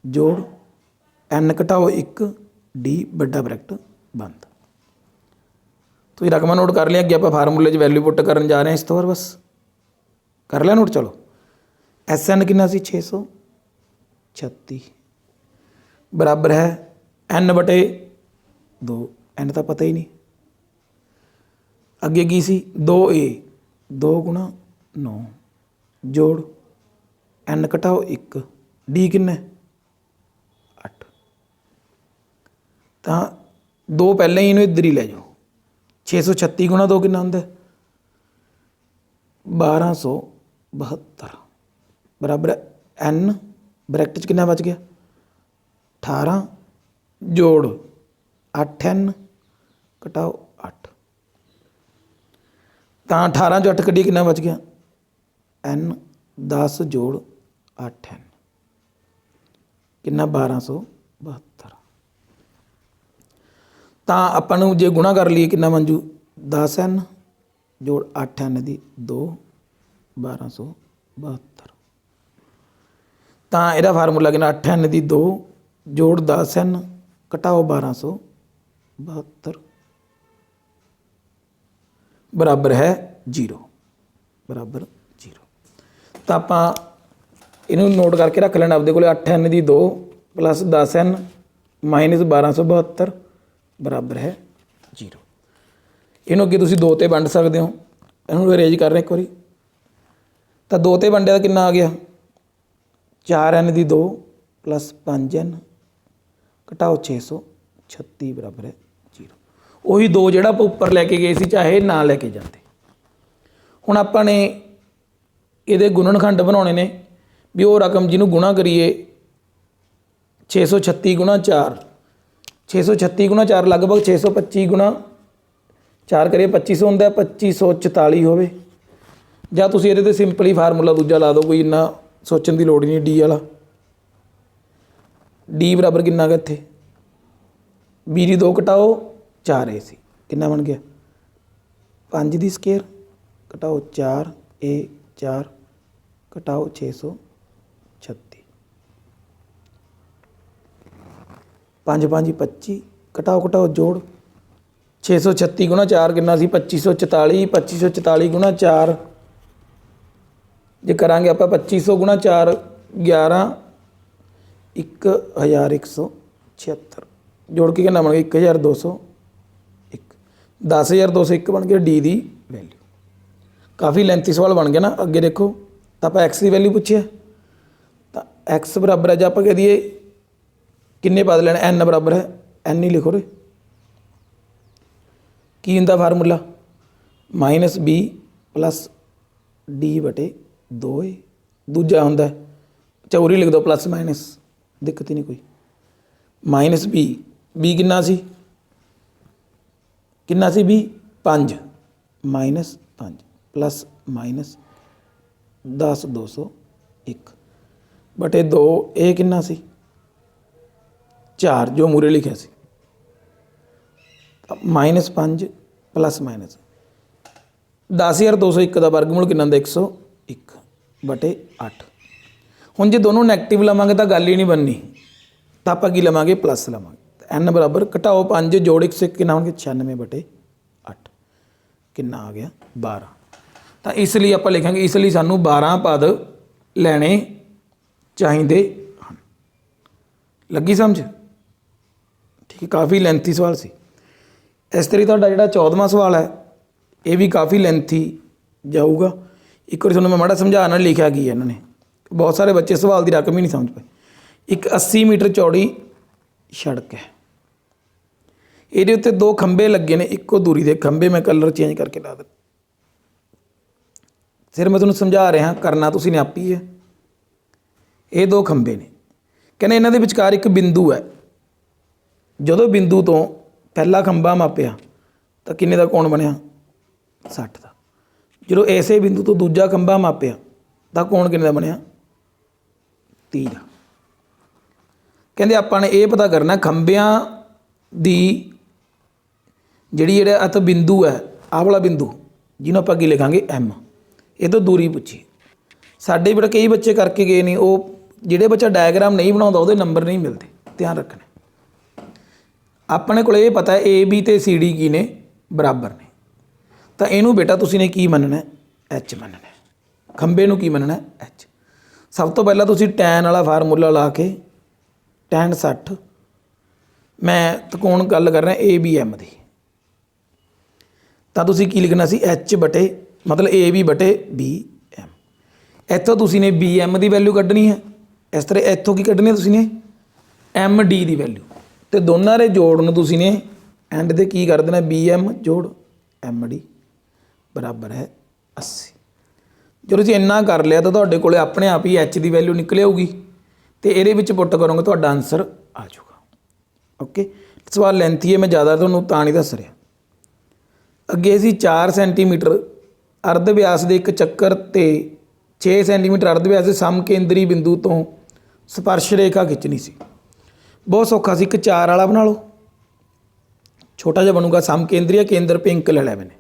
Speaker 1: ਜੋੜ n ਘਟਾਓ 1 D ਵੱਡਾ ਬਰੈਕਟ ਬੰਦ। ਤੁਸੀਂ ਰਕਮਾਂ ਨੋਟ ਕਰ ਲਿਆ। ਅੱਗੇ ਆਪਾਂ ਫਾਰਮੂਲੇ 'ਚ ਵੈਲਿਊ ਪੁੱਟ ਕਰਨ ਜਾ ਰਹੇ ਹਾਂ। ਇਸ ਤੋਂ ਬਾਅਦ ਬਸ ਕਰ ਲਿਆ ਨੋਟ? ਚਲੋ, SN ਕਿੰਨਾ ਸੀ? 636 ਬਰਾਬਰ ਹੈ n ਬਟੇ 2। n ਤਾਂ ਪਤਾ ਹੀ ਨਹੀਂ। ਅੱਗੇ ਕੀ ਸੀ? 2A 2 ਗੁਣਾ 9 ਜੋੜ n ਘਟਾਓ 1 D ਕਿੰਨਾ? 8। ਤਾਂ 2 ਪਹਿਲਾਂ ਹੀ ਇਹਨੂੰ ਇੱਧਰ ਹੀ ਲੈ ਜਾਓ। 636 ਗੁਣਾ 2 ਕਿੰਨਾ ਹੁੰਦਾ? 1272 ਬਰਾਬਰ n ਬਰੈਕਟ 'ਚ ਕਿੰਨਾ ਬਚ ਗਿਆ? 18 ਜੋੜ 8n ਘਟਾਓ 8। ਤਾਂ 18 'ਚੋਂ 8 ਕੱਢੀਏ ਕਿੰਨਾ ਬਚ ਗਿਆ? n 10 ਜੋੜ 8n ਕਿੰਨਾ? 1272। ਤਾਂ ਆਪਾਂ ਨੂੰ ਜੇ ਗੁਣਾ ਕਰ ਲਈਏ ਕਿੰਨਾ ਬਣ ਜੂ? 10n ਜੋੜ 8n ਦੀ 2 1272। ਤਾਂ ਇਹਦਾ ਫਾਰਮੂਲਾ ਕਿੰਨਾ? 8n ਦੀ 2 ਜੋੜ 10n ਘਟਾਓ 1272। बराबर है 0 बराबर 0। तो आप इनू नोट करके रख लेना आपदे कोल 8n की 2 प्लस 10n माइनस 1272 बराबर है 0। इनू अगे तुसीं 2 ते वंड सकते हो। इनू अरेंज कर रहे एक बारी तो 2 ते वंडिया कितना आ गया 4n की 2 प्लस 5n घटाओ 636 बराबर है 0। ਉਹੀ 2 ਜਿਹੜਾ ਆਪਾਂ ਉੱਪਰ ਲੈ ਕੇ ਗਏ ਸੀ ਚਾਹੇ ਨਾ ਲੈ ਕੇ ਜਾਂਦੇ। ਹੁਣ ਆਪਾਂ ਨੇ ਇਹਦੇ ਗੁਣਨਖੰਡ ਬਣਾਉਣੇ ਨੇ ਵੀ ਉਹ ਰਕਮ ਜਿਹਨੂੰ ਗੁਣਾ ਕਰੀਏ 636 ਗੁਣਾ 4 636 ਗੁਣਾ 4 ਲਗਭਗ 625 ਗੁਣਾ 4 ਕਰੀਏ 2500 ਹੁੰਦਾ 2544 ਹੋਵੇ ਜਾਂ ਤੁਸੀਂ ਇਹਦੇ ਤੇ ਸਿੰਪਲੀ ਫਾਰਮੂਲਾ ਦੂਜਾ ਲਾ ਦਿਓ, ਕੋਈ ਇੰਨਾ ਸੋਚਣ ਦੀ ਲੋੜ ਨਹੀਂ। ਡੀ ਵਾਲਾ ਡੀ ਬਰਾਬਰ ਕਿੰਨਾ ਗਾ ਇੱਥੇ बी ਦੀ 2 ਘਟਾਓ 4 ਏ ਸੀ ਕਿੰਨਾ ਬਣ ਗਿਆ 5 ਦੀ ਸਕੁਏਅਰ ਘਟਾਓ 4 ਏ 4 ਘਟਾਓ 636 5 5 25 ਘਟਾਓ जोड़ 636 गुणा 4 कितना सी 2544 2544 गुणा 4 जे करांगे आप 2500 गुणा 4 11 1176 जोड़ के कितना बन गया 1201 10201 बन गया डी की वैल्यू। काफ़ी लेंथी सवाल बन गया ना। अगे देखो तो आप एक्स की वैल्यू पूछी है तो एक्स बराबर है जो आप कह दिए किन्ने पद लेने एन बराबर है एन ही लिखो रे की इनका formula minus B plus D बटे 2 ए दूजा होंगे चौरी लिख दो प्लस माइनस दिक्कत ही नहीं कोई माइनस बी बी किन्ना C B 5 minus 5 plus minus 10 201 बटे 2 ए किन्ना सी 4 जो मूरे लिखा सी माइनस 5 प्लस माइनस 10,201 का वर्गमूल कितना 101 बटे 8। हुण जे दोनों नैगेटिव लवांगे तो गल ही नहीं बननी तो आप की लवांगे प्लस लवांगे एन बराबर घटाओ 5 जोड़ 101 कितना होंगे 96 बटे 8 कितना आ गया 12। तो इसलिए आप लिखेंगे इसलिए सानू 12 पद लेने चाहिए हैं। लगी समझ ठीक है। काफ़ी लेंथी सवाल सी। इस तरीके का जो 14वां सवाल है ये भी काफ़ी लेंथी जाऊगा। एक बार मैं माड़ा समझाना लिखा की है इन्होंने बहुत सारे बच्चे सवाल की रकम ही नहीं समझ पाए। एक 80 मीटर चौड़ी सड़क है ये उत्ते 2 खंबे लगे ने इक्को दूरी के खंबे मैं कलर चेंज करके ला दें फिर मैं तुम्हें समझा रहा करना तुसीं ने आप ही है। ये 2 खंबे ने कहने इन्हां दे विचकार एक बिंदु है जदों बिंदु तो पहला खंबा मापिया तो किन्ने का कोण बनिया 60 का जो इसे बिंदु तो दूजा खंबा मापिया तो कोण किन्ने का बनिया 30 का। कहते आपां ने ये पता करना खंबियां दी जिहड़ी तो बिंदु है आह वाला बिंदु जिन्होंने आपां की लिखांगे एम ये तो दूरी पूछी। साडे बेटा कई बच्चे करके गए नहीं वो जिहड़े बच्चा डायग्राम नहीं बनाउंदा उहदे नंबर नहीं मिलते ध्यान रखना। अपने को ये पता है ए बी तो सी डी की ने बराबर ने तो इनू बेटा तुसी ने की मनना एच मनना खंबे नू की मनना एच। सब तो पहला तुसी टैन वाला फार्मूला ला के टैन 60 मैं त्रिकोण गल कर रहा ए बी एम की तो तुसी की लिखना सी एच बटे मतलब ए बी बटे बी एम। इतों तुसी ने बी एम की वैल्यू कढ़नी है इस तरह इतों की कढ़नी है तुसी ने एम डी की वैल्यू तो दोनों के जोड़ में तुसी ने एंड से की कर देना बी एम जोड़ एम डी बराबर है 80। जो तुसी इन्ना कर लिया तो तुहाडे कोले अपने आप ही एच की वैल्यू निकल आऊगी तो ये पुट करोगे तो आंसर आ जाऊगा। ओके सवाल लेंथी है मैं ज़्यादा तो नहीं दस रहा। अगे असी 4 सेंटीमीटर अर्ध व्यास के एक चक्कर ते 6 सेंटीमीटर अर्ध व्यास के समकेंद्री बिंदु तो स्पर्श रेखा खिंचनी सी। बहुत सौखा सी। एक 4 वाला बना लो छोटा जिहा बनूगा समकेंद्री केंद्र पिंक ले लिया मैंने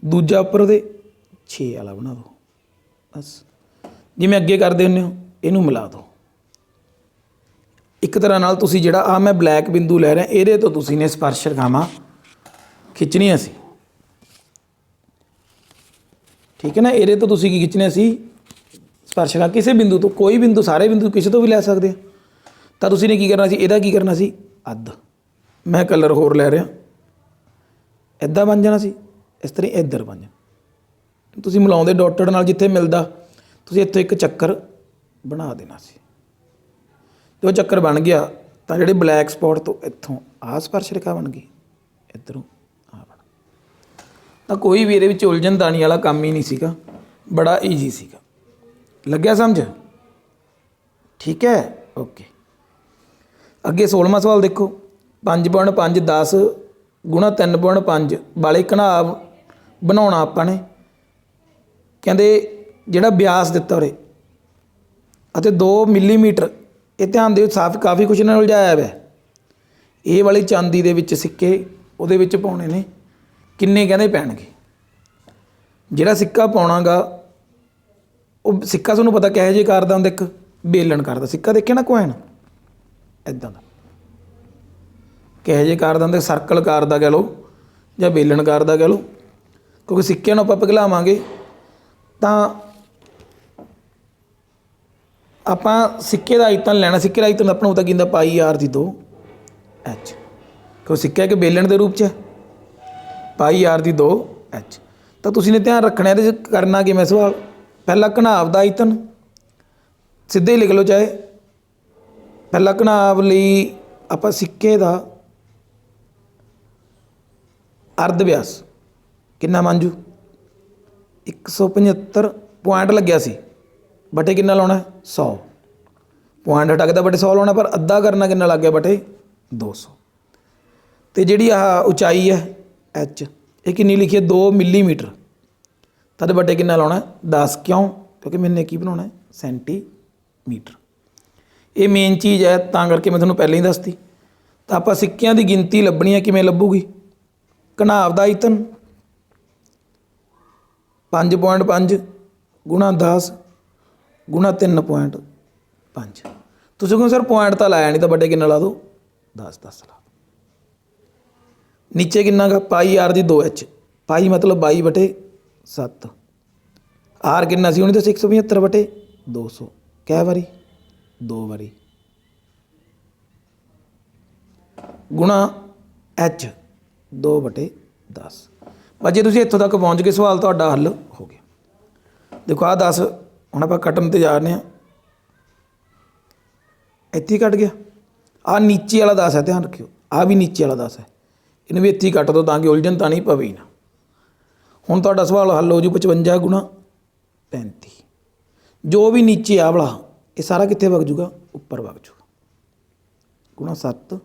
Speaker 1: दूजा उपर वो 6 वाला बना दो बस जिवें अगे करते होंगे इनू मिला दो। एक तरह नाल तुसी जिहड़ा आ मैं ब्लैक बिंदु लै रहा ये तो तुसी ने स्पर्श रेखावां खिंचनियां सी ठीक है ना। ਇਹਦੇ ਤੋਂ ਤੁਸੀਂ ਕੀ ਖਿੱਚਣੇ ਸੀ ਸਪਰਸ਼ਕਾ ਕਿਸੇ ਬਿੰਦੂ ਤੋਂ, ਕੋਈ ਬਿੰਦੂ, ਸਾਰੇ ਬਿੰਦੂ ਕਿਸੇ ਤੋਂ ਵੀ ਲੈ ਸਕਦੇ ਆ। ਤਾਂ ਤੁਸੀਂ ਨੇ ਕੀ ਕਰਨਾ ਸੀ, ਇਹਦਾ ਕੀ ਕਰਨਾ ਸੀ ਅੱਧ। ਮੈਂ ਕਲਰ ਹੋਰ ਲੈ ਰਿਹਾ, ਇੱਦਾਂ ਬਣ ਜਾਣਾ ਸੀ, ਇਸ ਤਰ੍ਹਾਂ ਇੱਧਰ ਬਣ ਜਾਣਾ। ਤੁਸੀਂ ਮਿਲਾਉਂਦੇ ਡੋਟਡ ਨਾਲ ਜਿੱਥੇ ਮਿਲਦਾ ਤੁਸੀਂ ਇੱਥੋਂ ਇੱਕ ਚੱਕਰ ਬਣਾ ਦੇਣਾ ਸੀ। ਜੋ ਚੱਕਰ ਬਣ ਗਿਆ ਤਾਂ ਜਿਹੜੇ ਬਲੈਕ ਸਪੌਟ ਤੋਂ ਇੱਥੋਂ ਆਹ ਸਪਰਸ਼ ਰੇਖਾ ਬਣ ਗਈ, ਇੱਧਰੋਂ ਆਹ ਬਣ। ਤਾਂ ਕੋਈ ਵੀ ਇਹਦੇ ਵਿੱਚ ਉਲਝਣ ਦਾਣੀ ਵਾਲਾ ਕੰਮ ਹੀ ਨਹੀਂ ਸੀਗਾ, ਬੜਾ ਈਜੀ ਸੀਗਾ। ਲੱਗਿਆ ਸਮਝ? ਠੀਕ ਹੈ, ਓਕੇ। ਅੱਗੇ 16ਵਾਂ ਸਵਾਲ ਦੇਖੋ। 5.5 10 ਗੁਣਾ 3.5 ਵਾਲੇ ਘਨਾਭ ਬਣਾਉਣਾ ਆਪਾਂ ਨੇ। ਕਹਿੰਦੇ ਜਿਹੜਾ ਬਿਆਸ ਦਿੱਤਾ ਉਰੇ ਅਤੇ 2 ਮਿਲੀਮੀਟਰ, ਇਹ ਧਿਆਨ ਦਿਓ ਸਾਫ ਕਾਫੀ ਕੁਛ ਨਾਲ ਉਲਝਾਇਆ ਹੋਇਆ। ਇਹ ਵਾਲੀ ਚਾਂਦੀ ਦੇ ਵਿੱਚ ਸਿੱਕੇ ਉਹਦੇ ਵਿੱਚ ਪਾਉਣੇ ਨੇ, ਕਿੰਨੇ ਕਹਿੰਦੇ ਪੈਣਗੇ। ਜਿਹੜਾ ਸਿੱਕਾ ਪਾਉਣਾਗਾ ਉਹ ਸਿੱਕਾ ਤੁਹਾਨੂੰ ਪਤਾ ਕਿਹੋ ਜਿਹੇ ਕਾਰ ਦਾ ਹੁੰਦਾ, ਇੱਕ ਬੇਲਣ ਕਾਰ ਦਾ ਸਿੱਕਾ ਦੇਖਿਆ ਨਾ, ਕੋਇਨ ਇੱਦਾਂ ਦਾ ਕਿਹੋ ਜਿਹੇ ਕਾਰ ਦਾ ਹੁੰਦਾ, ਸਰਕਲ ਕਾਰ ਦਾ ਕਹਿ ਲਓ ਜਾਂ ਬੇਲਣ ਕਾਰ ਦਾ ਕਹਿ ਲਓ। ਕਿਉਂਕਿ ਸਿੱਕਿਆਂ ਨੂੰ ਆਪਾਂ ਪਿਘਲਾਵਾਂਗੇ ਤਾਂ ਆਪਾਂ ਸਿੱਕੇ ਦਾ ਆਇਤਨ ਲੈਣਾ। ਸਿੱਕੇ ਦਾ ਆਇਤਨ ਆਪਣਾ ਪਤਾ ਕੀ ਹੁੰਦਾ, ਪਾਈ ਆਰ ਦੀ 2 ਐਚ। ਕਿਉਂ ਸਿੱਕਾ ਇੱਕ ਬੇਲਣ ਦੇ ਰੂਪ 'ਚ, ਪਾਈ ਆਰ ਦੀ 2 ਐਚ। ਤਾਂ ਤੁਸੀਂ ਨੇ ਧਿਆਨ ਰੱਖਣਾ ਇਹਦੇ 'ਚ ਕਰਨਾ ਕਿਵੇਂ ਸਵਾਲ। ਪਹਿਲਾ ਘਨਾਭ ਦਾ ਆਇਤਨ ਸਿੱਧੇ ਹੀ ਲਿਖ ਲਓ ਚਾਹੇ। ਪਹਿਲਾ ਘਨਾਭ ਲਈ ਆਪਾਂ ਸਿੱਕੇ ਦਾ ਅਰਧ ਵਿਆਸ ਕਿੰਨਾ ਬਣ ਜੂ 175 ਪੁਆਇੰਟ ਲੱਗਿਆ ਸੀ, ਬਟੇ ਕਿੰਨਾ ਲਾਉਣਾ 100 ਪੁਆਇੰਟ ਹਟਾ ਕੇ ਤਾਂ ਬਟੇ 100 ਲਾਉਣਾ, ਪਰ ਅੱਧਾ ਕਰਨਾ ਕਿੰਨਾ ਲੱਗ ਗਿਆ ਬਟੇ 200। ਅਤੇ ਜਿਹੜੀ ਆਹ ਉਚਾਈ ਹੈ ਐਚ, ਇਹ ਕਿੰਨੀ ਲਿਖੀ ਹੈ 2 ਮਿਲੀਮੀਟਰ, ਤਦ ਬਟੇ ਕਿੰਨਾ ਲਾਉਣਾ 10। ਕਿਉਂ? ਕਿਉਂਕਿ ਮੈਨੇ ਕੀ ਬਣਾਉਣਾ ਸੈਂਟੀਮੀਟਰ। ਇਹ ਮੇਨ ਚੀਜ਼ ਹੈ, ਤਾਂ ਕਰਕੇ ਮੈਂ ਤੁਹਾਨੂੰ ਪਹਿਲਾਂ ਹੀ ਦੱਸਤੀ। ਤਾਂ ਆਪਾਂ ਸਿੱਕਿਆਂ ਦੀ ਗਿਣਤੀ ਲੱਭਣੀ ਹੈ, ਕਿਵੇਂ ਲੱਭੂਗੀ। ਘਨਾਭ ਦਾ ਆਇਤਨ 5.5 ਗੁਣਾ 10 ਗੁਣਾ 3.5। ਤੁਸੀਂ ਕਹੋ ਸਰ ਪੁਆਇੰਟ ਤਾਂ ਲਾਇਆ ਨਹੀਂ, ਤਾਂ ਵੱਡੇ ਕਿੰਨਾ ਲਾ ਦਿਓ 10 ਲਾ। ਨੀਚੇ ਕਿੰਨਾ ਗਾ ਪਾਈ ਆਰ ਦੀ 2 ਐਚ, ਪਾਈ ਮਤਲਬ 22/7। ਆਰ ਕਿੰਨਾ ਸੀ ਉਹਨੇ ਤਾਂ 175/200। ਕਿਆ ਵਾਰੀ 2 ਵਾਰੀ ਗੁਣਾ ਐਚ 2/10। ਬਸ ਜੇ ਤੁਸੀਂ ਇੱਥੋਂ ਤੱਕ ਪਹੁੰਚ ਗਏ ਸਵਾਲ ਤੁਹਾਡਾ ਹੱਲ ਹੋ ਗਿਆ। ਦੇਖੋ ਆਹ 10 ਹੁਣ ਆਪਾਂ ਕੱਟਣ 'ਤੇ ਜਾ ਰਹੇ ਹਾਂ, ਇੱਥੇ ਹੀ ਕੱਟ ਗਿਆ। ਆਹ ਨੀਚੇ ਵਾਲਾ 10 ਹੈ, ਧਿਆਨ ਰੱਖਿਓ, ਆਹ ਵੀ ਨੀਚੇ ਵਾਲਾ 10 ਹੈ, ਇਹਨੂੰ ਵੀ ਇੱਥੇ ਹੀ ਕੱਟ ਦਿਓ ਤਾਂ ਕਿ ਉਲਝਣ ਤਾਂ ਨਹੀਂ ਪਵੇ ਨਾ। ਹੁਣ ਤੁਹਾਡਾ ਸਵਾਲ ਹੱਲ ਹੋ ਜੂ 55 ਗੁਣਾ 35। ਜੋ ਵੀ ਨੀਚੇ ਆ ਵਾਲਾ ਇਹ ਸਾਰਾ ਕਿੱਥੇ ਵਗ ਜੂਗਾ, ਉੱਪਰ ਵਗ ਜੂਗਾ। ਗੁਣਾ 7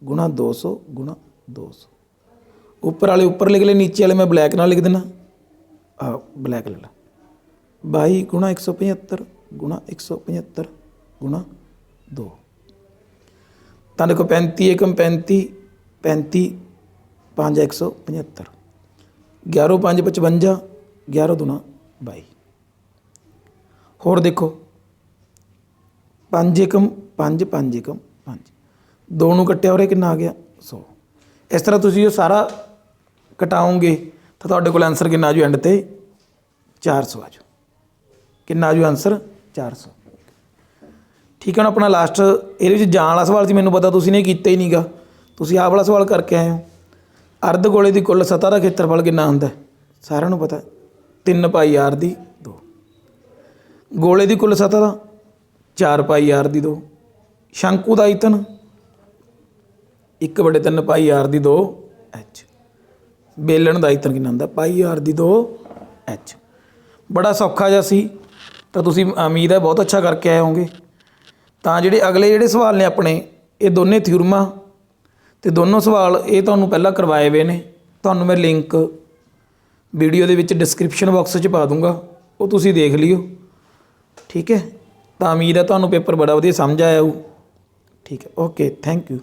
Speaker 1: ਗੁਣਾ 200 ਗੁਣਾ 200। ਉੱਪਰ ਵਾਲੇ ਉੱਪਰ ਲਿਖ ਲਏ, ਨੀਚੇ ਵਾਲੇ ਮੈਂ ਬਲੈਕ ਨਾਲ ਲਿਖ ਦੇਣਾ, ਆਹ ਬਲੈਕ ਲੈ ਲਾ। 22 ਗੁਣਾ 175 ਗੁਣਾ 175 ਗੁਣਾ 2। ਤਾਂ ਦੇਖੋ 35 ਏਕਮ 35, 35 5 175, 11 5 55, 11 दूना 22। ਹੋਰ ਦੇਖੋ 5 ਏਕਮ 5 5 ਏਕਮ 5, 2 ਨੂੰ ਕੱਟਿਆ ਉਰੇ ਕਿੰਨਾ ਆ ਗਿਆ 100। ਇਸ ਤਰ੍ਹਾਂ ਤੁਸੀਂ ਇਹ ਸਾਰਾ ਕਟਾਓਗੇ ਤਾਂ ਤੁਹਾਡੇ ਕੋਲ ਆਨਸਰ ਕਿੰਨਾ ਆ ਜੂ ਐਂਡ 'ਤੇ 400 ਆ ਜੂ। ਕਿੰਨਾ ਆ ਜੂ ਆਨਸਰ 400। ਠੀਕ ਹੈ। ਹੁਣ ਆਪਣਾ ਲਾਸਟ ਇਹਦੇ ਵਿੱਚ ਜਾਣ ਵਾਲਾ ਸਵਾਲ ਸੀ, ਮੈਨੂੰ ਪਤਾ ਤੁਸੀਂ ਨੇ ਕੀਤਾ ਹੀ ਨਹੀਂ ਗਾ, ਤੁਸੀਂ ਆਹ ਵਾਲਾ ਸਵਾਲ ਕਰਕੇ ਆਏ ਹੋ। ਅਰਧ ਗੋਲੇ ਦੀ ਕੁੱਲ ਸਤ੍ਹਾ ਦਾ ਖੇਤਰਫਲ ਕਿੰਨਾ ਹੁੰਦਾ, ਸਾਰਿਆਂ ਨੂੰ ਪਤਾ 3 ਪਾਈ ਆਰ ਦੀ 2। ਗੋਲੇ ਦੀ ਕੁੱਲ ਸਤ੍ਹਾ ਦਾ 4 ਪਾਈ ਆਰ ਦੀ 2। ਸ਼ੰਕੂ ਦਾ ਆਇਤਨ 1/3 ਪਾਈ ਆਰ ਦੀ 2 ਐਚ। ਬੇਲਣ ਦਾ ਆਇਤਨ ਕਿੰਨਾ ਹੁੰਦਾ ਪਾਈ ਆਰ ਦੀ 2 ਐਚ। ਬੜਾ ਸੌਖਾ ਜਿਹਾ ਸੀ, ਤਾਂ ਤੁਸੀਂ ਉਮੀਦ ਹੈ ਬਹੁਤ ਅੱਛਾ ਕਰਕੇ ਆਏ ਹੋਵੋਗੇ। ਤਾਂ ਜਿਹੜੇ ਅਗਲੇ ਜਿਹੜੇ ਸਵਾਲ ਨੇ ਆਪਣੇ, ਇਹ ਦੋਨੇ ਥਿਊਰਮਾਂ ਅਤੇ ਦੋਨੋਂ ਸਵਾਲ ਇਹ ਤੁਹਾਨੂੰ ਪਹਿਲਾਂ ਕਰਵਾਏ ਹੋਏ ਨੇ। ਤੁਹਾਨੂੰ ਮੈਂ ਲਿੰਕ ਵੀਡੀਓ ਦੇ ਵਿੱਚ ਡਿਸਕ੍ਰਿਪਸ਼ਨ ਬਾਕਸ 'ਚ ਪਾ ਦੂੰਗਾ, ਉਹ ਤੁਸੀਂ ਦੇਖ ਲਿਓ। ਠੀਕ ਹੈ। ਤਾਂ ਉਮੀਦ ਹੈ ਤੁਹਾਨੂੰ ਪੇਪਰ ਬੜਾ ਵਧੀਆ ਸਮਝ ਆਇਆ ਹੋਊ। ਠੀਕ ਹੈ, ਓਕੇ, ਥੈਂਕ ਯੂ।